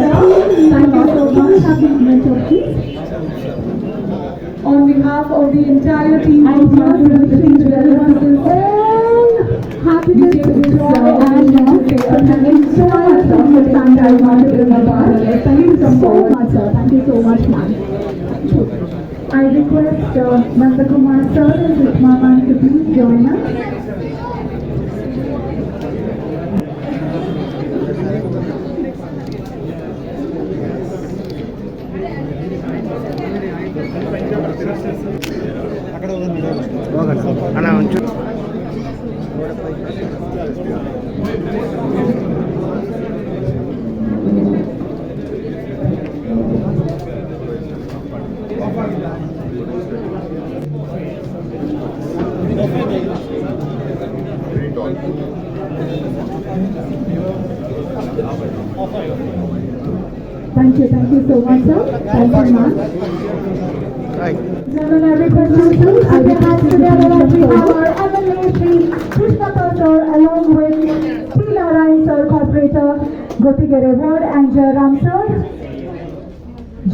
Thank you so much. Happy mentor, please. On behalf of the entire team of Manapuram City Jewellers, happiness, joy, and thank you so much for the entire Manapuram City. Thank you so much, sir. Thank you so much, ma'am. I request Nandakumar sir and Rishma ma'am to please join us. Thank you so much, sir. Thank you, ma'am. Gentlemen, I request you to, I request together that we have our MLA Shri Krishnapal sir along with P. Narayan sir, Corporator, Gotigere Ward, and Jairam sir,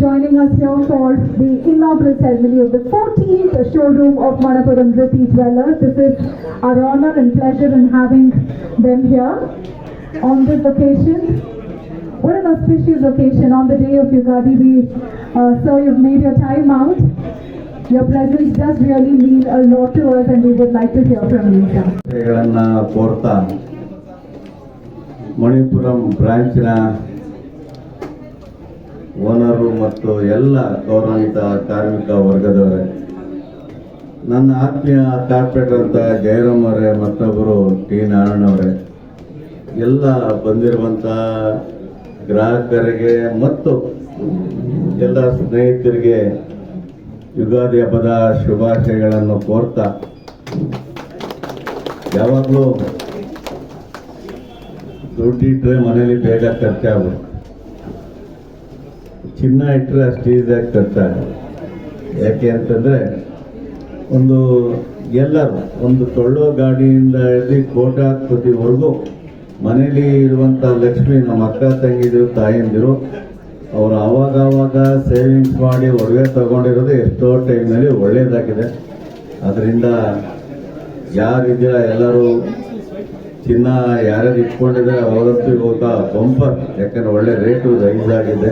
joining us here for the inaugural ceremony of the 14th showroom of Manapuram City Jewellers. This is our honor and pleasure in having them here on this occasion. What an auspicious occasion on the day of Yugadi. Sir, you've made your time out. Your presence does really mean a lot to us, and we would like to hear from you, sir. ಕೋರ್ತಾ Manipuram ಬ್ರಾಂಚಿನ owner ಮತ್ತು ಎಲ್ಲ ಗೌರವಾನ್ವಿತ ಕಾರ್ಮಿಕ ವರ್ಗದವರೇ, ನನ್ನ ಆತ್ಮೀಯ corporate ಅಂತ ಜಯರಾಮ್ ಅವರೇ, ಮತ್ತೊಬ್ಬರು ಟಿ ನಾರಾಯಣ ಅವರೇ, ಎಲ್ಲ ಬಂದಿರುವಂಥ ಗ್ರಾಹಕರಿಗೆ ಮತ್ತು ಎಲ್ಲ ಸ್ನೇಹಿತರಿಗೆ ಯುಗಾದಿ ಹಬ್ಬದ ಶುಭಾಶಯಗಳನ್ನು ಕೋರ್ತಾ, ಯಾವಾಗಲೂ ದುಡ್ಡಿಟ್ಟರೆ ಮನೇಲಿ ಬೇಗ ಖರ್ಚಾಗಬೇಕು, ಚಿನ್ನ ಇಟ್ಟರೆ ಅಷ್ಟು ಈಸಿಯಾಗಿ ಖರ್ಚಾಗಲ್ಲ. ಯಾಕೆ ಅಂತಂದರೆ ಎಲ್ಲರೂ ಒಂದು ತೊಳ್ಳೋ ಗಾಡಿಯಿಂದ ಹಿಡಿದು ಕೋಟಾಪತಿವರೆಗೂ ಮನೇಲಿ ಇರುವಂಥ ಲಕ್ಷ್ಮಿ ನಮ್ಮ ಅಕ್ಕ ತಂಗಿದಿರು ತಾಯಂದಿರು ಅವರು ಆವಾಗ ಸೇವಿಂಗ್ಸ್ ಮಾಡಿ ಒಡವೆ ತಗೊಂಡಿರೋದು ಎಷ್ಟೋ ಟೈಮ್ನಲ್ಲಿ ಒಳ್ಳೆಯದಾಗಿದೆ. ಅದರಿಂದ ಯಾರಿದ್ದೀರಾ ಎಲ್ಲರೂ ಚಿನ್ನ ಯಾರ್ಯಾರು ಇಟ್ಕೊಂಡಿದ್ದಾರೆ ಅವರಂತೂ ಇವಾಗ ಬಂಪರ್, ಯಾಕಂದ್ರೆ ಒಳ್ಳೆ ರೇಟು ರೈಸ್ ಆಗಿದೆ,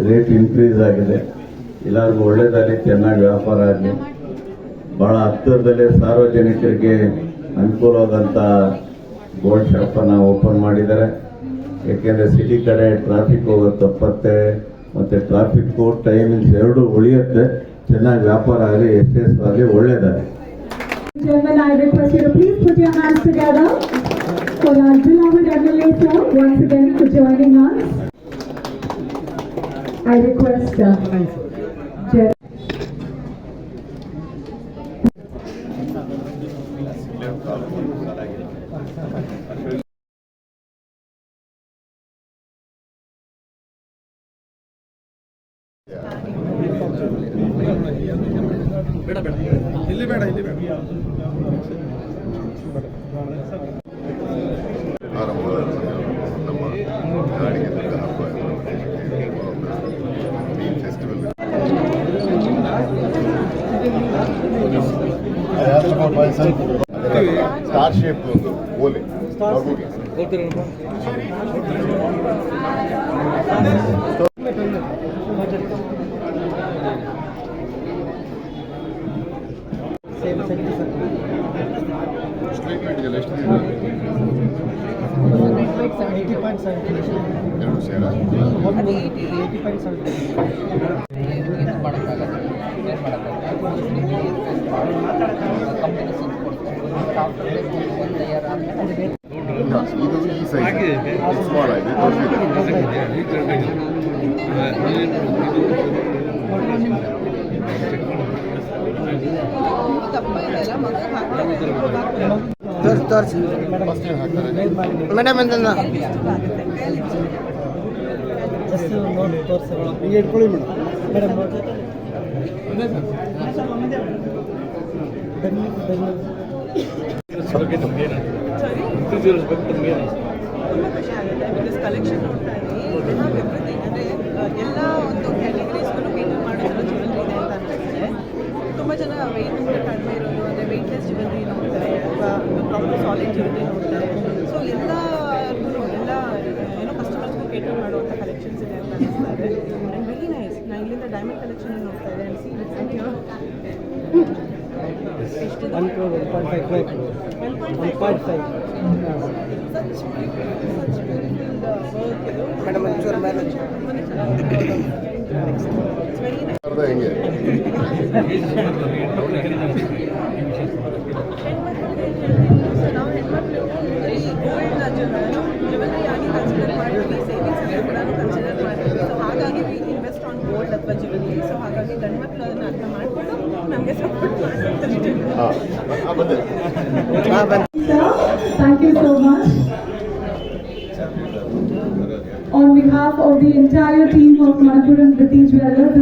ರೇಟ್ ಇನ್ಕ್ರೀಸ್ ಆಗಿದೆ. ಎಲ್ಲರಿಗೂ ಒಳ್ಳೆಯದಾಗಲಿ, ಚೆನ್ನಾಗಿ ವ್ಯಾಪಾರ ಆಗಲಿ. ಭಾಳ ಹತ್ತಿರದಲ್ಲೇ ಸಾರ್ವಜನಿಕರಿಗೆ ಅನುಕೂಲವಾದಂಥ ಗೋಲ್ಡ್ ಶಾಪನ್ನು ಓಪನ್ ಮಾಡಿದ್ದಾರೆ. ಯಾಕೆಂದರೆ ಸಿಟಿ ಕಡೆ ಟ್ರಾಫಿಕ್ ಹೋಗೋದು ತಪ್ಪತ್ತೆ, ಮತ್ತು ಟ್ರಾಫಿಕ್ಕು ಟೈಮಿಂಗ್ಸ್ ಎರಡೂ ಉಳಿಯುತ್ತೆ. ಚೆನ್ನಾಗಿ ವ್ಯಾಪಾರ ಆಗಲಿ, ಯಶಸ್ವಾಗಲಿ, ಒಳ್ಳೆಯದಾಗಲಿ. Gentlemen, I request you to please put your hands together for our beloved MLA sir once again for joining us. I request ಇಲ್ಲಿ ಬೇಡ ನಮ್ಮ ಗಾಡಿಗೆ ಹಬ್ಬ ಫೆಸ್ಟಿವಲ್ ಸ್ಟಾರ್ ಶೇಪ್ ಒಂದು ಓಲೆ ಸ್ಟ್ರೀಟ್ಮೆಂಟ್ಗೆಲ್ಲ ಎಷ್ಟು ದಿನ? 2 ಸೇರ ಇದು ಈ ಸೈಜ್ ಸ್ಮಾಲ್ ಆಗಿದೆ. ಮೇಡಮ್ ಅಂತ ಇಟ್ಕೊಳ್ಳಿ ಮೇಡಮ್. ಬಗ್ಗೆ ನಮ್ಗೆ ಏನಾಗುತ್ತೆ, ಬಗ್ಗೆ ನಮ್ಗೆ ಏನಾಗುತ್ತೆ, ಕಲೆಕ್ಷನ್ ನೋಡ್ತಾ ಇದ್ದೀವಿ. ಕಳಿಸಿದ್ದಾರೆ ಆ್ಯಂಡ್ ವೆರಿ ನೈಸ್. ನಾನು ಇಲ್ಲಿಂದ ಡೈಮಂಡ್ ಕಲೆಕ್ಷನ್ ನೋಡ್ತಾ ಇದ್ದೆ and C it's in here. ಎಷ್ಟಿದೆ? 1 crore, 1.5 crore. 1.5. Such beautiful work ಇದು. ಮೇಡಮ್ ಒಂಚೂರು ಮೇಲೆ ತುಂಬಾನೇ ಚೆನ್ನಾಗಿದೆ. It's very nice. ಅರ್ಧ ಹೆಂಗೆ ನಾವು ಹೆಣ್ಮಕ್ಳು ಗೋಲ್ಡ್ ಜ್ಯುವೆಲ್ಲರಿ ಆಗಿ ಕನ್ಸಿಡರ್ ಮಾಡ್ತೀವಿ, ಸೇವಿಂಗ್ಸ್ ಅಂತ ಕೂಡ ಕನ್ಸಿಡರ್ ಮಾಡ್ತೀವಿ. ಸೊ ಹಾಗಾಗಿ ವಿ ಇನ್ವೆಸ್ಟ್ ಆನ್ ಗೋಲ್ಡ್ ಅಥವಾ ಜ್ಯುವೆಲ್ಲರಿ. ಸೊ ಹಾಗಾಗಿ ಗಂಡ್ಮಕ್ಳು ಅದನ್ನು ಅರ್ಥ ಮಾಡಿಕೊಂಡು ನಮಗೆ ಸಪೋರ್ಟ್ ಮಾಡ್ಬೇಕಷ್ಟೇ. ಹಾಂ ಬಂದೆ Sir, thank you so much. On behalf of the entire team of Manappuram British Jewellers,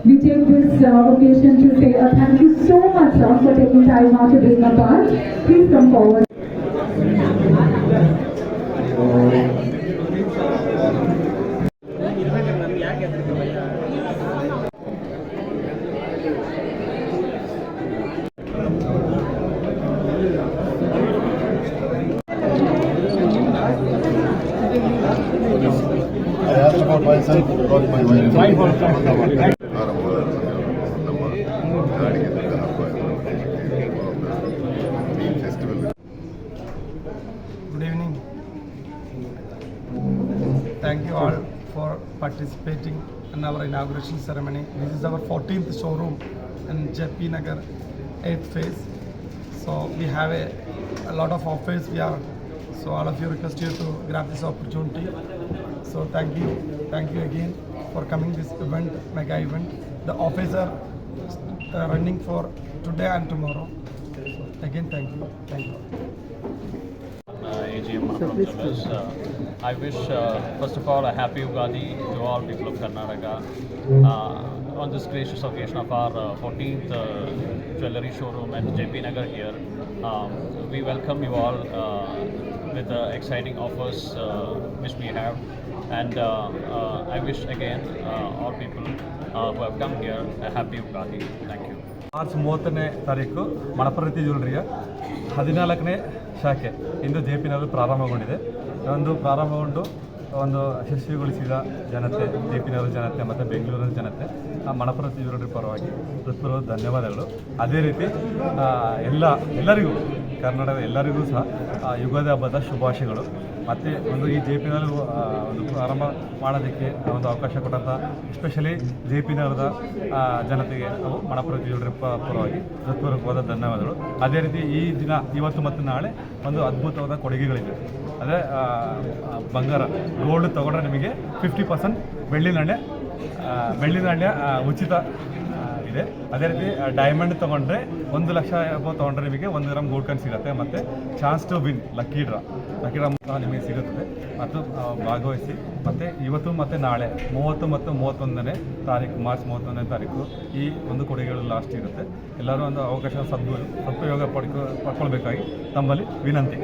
we take this occasion to say a thank you so much, sir, for taking time out to being a part. Please come forward. I asked about myself, about my wife. ಆರಂಭದ ನಮ್ಮ ಗಾಡಿಗೆ ದೊಡ್ಡ ಹಬ್ಬ ಈ festival. Good evening. Thank you all for participating in our inauguration ceremony. This is our 14th showroom in JP Nagar 8th phase. So we have a lot of offers. So all of you request you to grab this opportunity. So thank you again for coming this event, mega event. The offers are running for today and tomorrow. So again, thank you. AGM members. I wish, first of all, a happy Ugadi to all people of Karnataka on this gracious occasion of our 14th jewellery showroom at JP Nagar here. We welcome you all with the exciting offers which we have, and I wish again all people who have come here a happy Ugadi. Thank you. March 30ನೇ ತಾರೀಕು ಮಣಪ್ರತಿ ಜ್ಯುವೆಲ್ಲರಿಯ 14ನೇ ಶಾಖೆ ಇಂದು JP ನಗರ ಪ್ರಾರಂಭಗೊಂಡಿದೆ. ಪ್ರಾರಂಭಗೊಂಡು ಯಶಸ್ವಿಗೊಳಿಸಿದ ಜನತೆ, JP ನಗರ ಜನತೆ ಮತ್ತು ಬೆಂಗಳೂರಿನ ಜನತೆ ಮಣಪ್ರತಿ jewellery ಪರವಾಗಿ ಹೃತ್ಪೂರ್ವಕ ಧನ್ಯವಾದಗಳು. ಅದೇ ರೀತಿ ಎಲ್ಲರಿಗೂ ಕರ್ನಾಟಕದ ಎಲ್ಲರಿಗೂ ಸಹ ಯುಗಾದಿ ಹಬ್ಬದ ಶುಭಾಶಯಗಳು. ಮತ್ತು ಈ JP ನಗರ ಪ್ರಾರಂಭ ಮಾಡೋದಕ್ಕೆ ಅವಕಾಶ ಕೊಟ್ಟಂಥ ಎಸ್ಪೆಷಲಿ JP ನಗರದ ಜನತೆಗೆ ನಾವು ಮಣಪ್ರತಿ ಜ್ಯುವೆಲ್ಲರಿ ಪರವಾಗಿ ಹೃತ್ಪೂರ್ವಕವಾದ ಧನ್ಯವಾದಗಳು. ಅದೇ ರೀತಿ ಈ ದಿನ ಇವತ್ತು ಮತ್ತು ನಾಳೆ ಅದ್ಭುತವಾದ ಕೊಡುಗೆಗಳಿವೆ. ಅದೇ ಬಂಗಾರ ಗೋಲ್ಡ್ ತೊಗೊಂಡ್ರೆ ನಿಮಗೆ 50% ಬೆಳ್ಳಿ ನಾಣ್ಯ ಉಚಿತ ಇದೆ. ಅದೇ ರೀತಿ ಡೈಮಂಡ್ ತೊಗೊಂಡ್ರೆ 1 ಲಕ್ಷ ತೊಗೊಂಡ್ರೆ ನಿಮಗೆ 1 ಗ್ರಾಮ್ ಗೋಲ್ಡ್ ಕಾಯಿನ್ ಸಿಗುತ್ತೆ. ಮತ್ತು chance to win lucky draw ನಿಮಗೆ ಸಿಗುತ್ತದೆ. ಮತ್ತು ಭಾಗವಹಿಸಿ. ಮತ್ತು ಇವತ್ತು ಮತ್ತು ನಾಳೆ 30 ಮತ್ತು 31ನೇ ತಾರೀಕು ಮಾರ್ಚ್ 31ನೇ ತಾರೀಕು ಈ ಕೊಡುಗೆಗಳು ಲಾಸ್ಟ್ ಇರುತ್ತೆ. ಎಲ್ಲರೂ ಅವಕಾಶ ಸದುಪಯೋಗ ಪಡ್ಕೊಳ್ಬೇಕಾಗಿ ತಮ್ಮಲ್ಲಿ ವಿನಂತಿ.